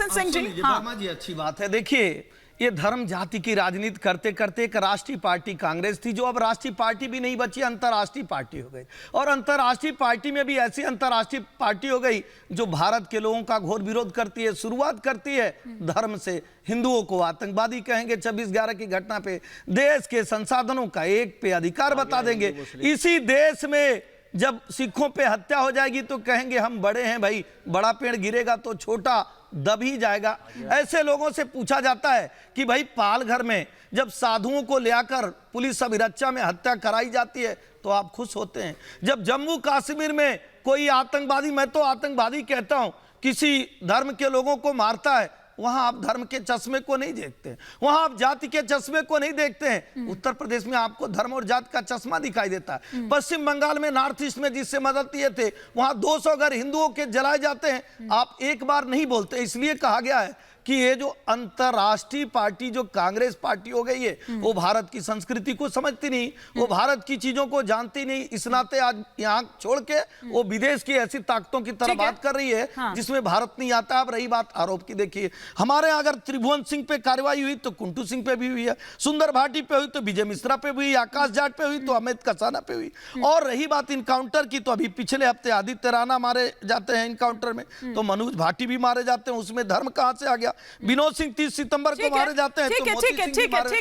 त्रिभुवन सिंह जी। वर्मा जी, अच्छी बात है। देखिए, ये धर्म जाति की राजनीति करते करते एक राष्ट्रीय पार्टी कांग्रेस थी, जो अब राष्ट्रीय पार्टी भी नहीं बची, अंतर्राष्ट्रीय पार्टी हो गई। और अंतर्राष्ट्रीय पार्टी में भी ऐसी अंतर्राष्ट्रीय पार्टी हो गई जो भारत के लोगों का घोर विरोध करती है। शुरुआत करती है धर्म से, हिंदुओं को आतंकवादी कहेंगे, 26/11 की घटना पे देश के संसाधनों का एक पे अधिकार बता देंगे। इसी देश में जब सिखों पे हत्या हो जाएगी तो कहेंगे हम बड़े हैं भाई, बड़ा पेड़ गिरेगा तो छोटा दब ही जाएगा। ऐसे लोगों से पूछा जाता है कि भाई पालघर में जब साधुओं को लेकर पुलिस अभिरक्षा में हत्या कराई जाती है तो आप खुश होते हैं। जब जम्मू कश्मीर में कोई आतंकवादी, मैं तो आतंकवादी कहता हूं, किसी धर्म के लोगों को मारता है, वहां आप धर्म के चश्मे को नहीं देखते, वहां आप जाति के चश्मे को नहीं देखते हैं। उत्तर प्रदेश में आपको धर्म और जाति का चश्मा दिखाई देता है। पश्चिम बंगाल में, नॉर्थ ईस्ट में जिससे मदद दिए थे, वहां 200 घर हिंदुओं के जलाए जाते हैं, आप एक बार नहीं बोलते। इसलिए कहा गया है कि ये जो अंतरराष्ट्रीय पार्टी जो कांग्रेस पार्टी हो गई है, वो भारत की संस्कृति को समझती नहीं, वो भारत की चीजों को जानती नहीं। इस नाते आज यहाँ छोड़ के वो विदेश की ऐसी ताकतों की तरह बात कर रही है जिसमें भारत नहीं आता। अब रही बात आरोप की, देखिए हमारे यहाँ अगर त्रिभुवन सिंह पे कार्रवाई हुई तो कुंटू सिंह पे भी हुई है, सुंदर भाटी पे हुई तो विजय मिश्रा पे हुई, आकाश जाट पे हुई तो अमित कसाना पे हुई। और रही बात इनकाउंटर की, तो अभी पिछले हफ्ते आदित्य राणा मारे जाते हैं इनकाउंटर में, तो मनोज भाटी भी मारे जाते हैं। उसमें धर्म कहां से आ गया? विनोद सिंह 30 सितंबर को मारे जाते हैं। ठीक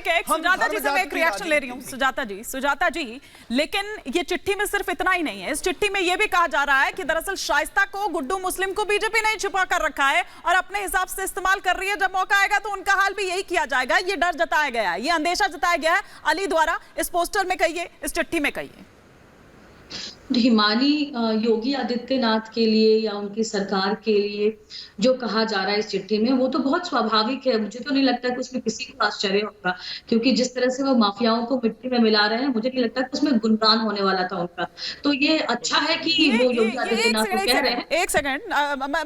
है। सुजाता जी से मैं एक रिएक्शन ले रही हूँ। सुजाता जी, लेकिन ये चिट्ठी में सिर्फ इतना ही नहीं है। इस चिट्ठी में यह भी कहा जा रहा है कि दरअसल शाइस्ता को, गुड्डू मुस्लिम को बीजेपी ने छिपा कर रखा है और अपने हिसाब से इस्तेमाल कर रही है। जब मौका आएगा तो उनका हाल भी यही किया जाएगा। ये डर जताया गया है, ये अंदेशा जताया गया है अली द्वारा। इस पोस्टर में कहिए, इस चिट्ठी में कहिए। हिमानी योगी आदित्यनाथ के लिए या उनकी सरकार के लिए जो कहा जा रहा है इस चिट्ठी में, वो तो बहुत स्वाभाविक है। मुझे तो नहीं लगता कि उसमें किसी को आश्चर्य होगा, क्योंकि जिस तरह से वो माफियाओं को मिट्टी में मिला रहे हैं, मुझे नहीं लगता कि उसमें गुणगान होने वाला था उनका। तो ये अच्छा है कि वो योगी आदित्यनाथ को कह रहे हैं। एक सेकंड,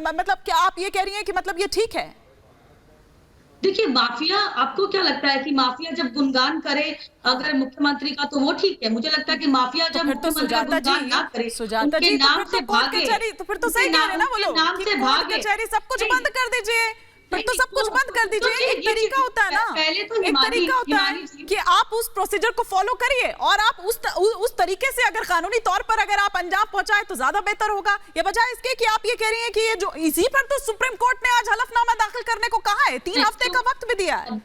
मतलब क्या आप ये कह रही हैं कि मतलब ये ठीक है? देखिए, माफिया, आपको क्या लगता है कि माफिया जब गुणगान करे अगर मुख्यमंत्री का, तो वो ठीक है? मुझे लगता है कि माफिया जब मुख्यमंत्री का गुणगान ना करे, उनके नाम से भागे, तो फिर तो सही कह रहे हैं ना वो लोग, नाम से भागे, कचहरी सब कुछ बंद कर दीजिए, फिर तो सब कुछ बंद कर दीजिए। एक तरीका होता है ना, पहले तो एक तरीका होता है कि आप उस प्रोसीजर को फॉलो करिए और आप उस तरीके से अगर कानूनी तौर पर अगर आप अंजाम पहुंचाए तो ज्यादा बेहतर होगा। ये बजाय इसके कि आप ये कह रही हैं कि ये जो, इसी पर तो सुप्रीम कोर्ट ने आज हलफनामा दाखिल करने को कहा है, 3 हफ्ते का वक्त भी दिया है।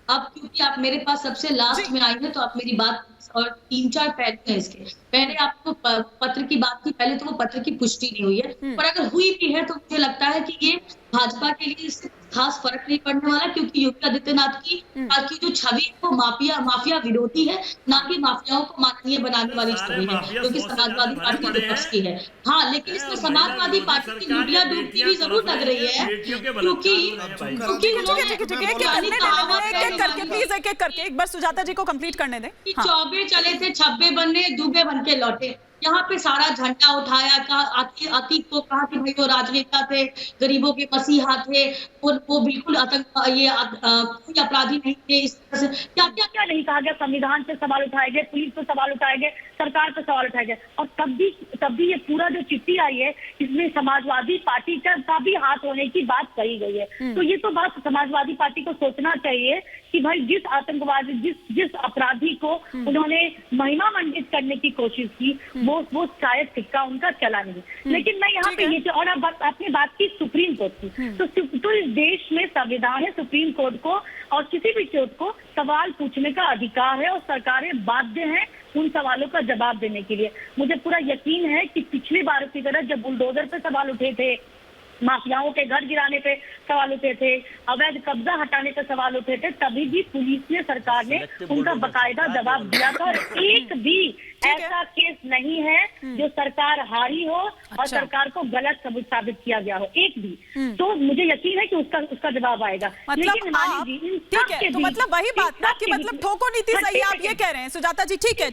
अब क्योंकि आप मेरे पास सबसे लास्ट में आई है तो आप मेरी बात, और 3-4 पहलू हैं इसके। पहले आपको पत्र की बात की, पहले तो वो पत्र की पुष्टि नहीं हुई है, पर अगर हुई भी है तो मुझे लगता है कि ये भाजपा के लिए इससे खास फर्क नहीं पड़ने वाला, क्योंकि योगी आदित्यनाथ की जो छवि है वो माफिया विरोधी है, ना कि माफियाओं को माननीय बनाने वाली छवि है, क्योंकि समाजवादी पार्टी विपक्ष की है। हाँ, लेकिन इसमें समाजवादी पार्टी की मीडिया डूबती भी जरूर लग रही है, क्योंकि प्लीज एक एक करके एक बार सुजाता जी को कंप्लीट करने दें। चौबे चले थे, छब्बे बनने, दूबे बन के लौटे। यहाँ पे सारा झंडा उठाया, अतीक को कहा कि भाई वो राजनेता थे, गरीबों के मसीहा थे, और वो बिल्कुल कोई अपराधी नहीं थे। इस तरह से क्या नहीं कहा गया। संविधान पे सवाल उठाए गए, पुलिस पे सवाल उठाए गए, सरकार पे सवाल उठाए गए। और तब भी ये पूरा जो चिट्ठी आई है, इसमें समाजवादी पार्टी का भी हाथ होने की बात कही गई है। तो ये तो बात समाजवादी पार्टी को सोचना चाहिए कि भाई जिस आतंकवादी, जिस अपराधी को उन्होंने महिमा मंडित करने की कोशिश की, वो शायद सिक्का उनका चला नहीं। लेकिन मैं यहाँ पे ये, और अब अपनी बात की सुप्रीम कोर्ट की, तो इस देश में संविधान है, सुप्रीम कोर्ट को और किसी भी कोर्ट को सवाल पूछने का अधिकार है, और सरकारें बाध्य हैं उन सवालों का जवाब देने के लिए। मुझे पूरा यकीन है कि पिछली बार की तरह जब बुलडोजर पे सवाल उठे थे, माफियाओं के घर गिराने पे सवाल उठे थे, अवैध कब्जा हटाने पे सवाल उठे थे, तभी भी पुलिस ने, सरकार ने उनका बकायदा जवाब दिया था। एक भी ऐसा केस नहीं है जो सरकार हारी हो और सरकार को गलत सबूत साबित किया गया हो, एक भी। तो मुझे यकीन है कि उसका जवाब आएगा। लेकिन ठीक है, तो मतलब वही बात ना कि मतलब ठोको नीति सही, आप ये कह रहे हैं सुजाता जी। ठीक है।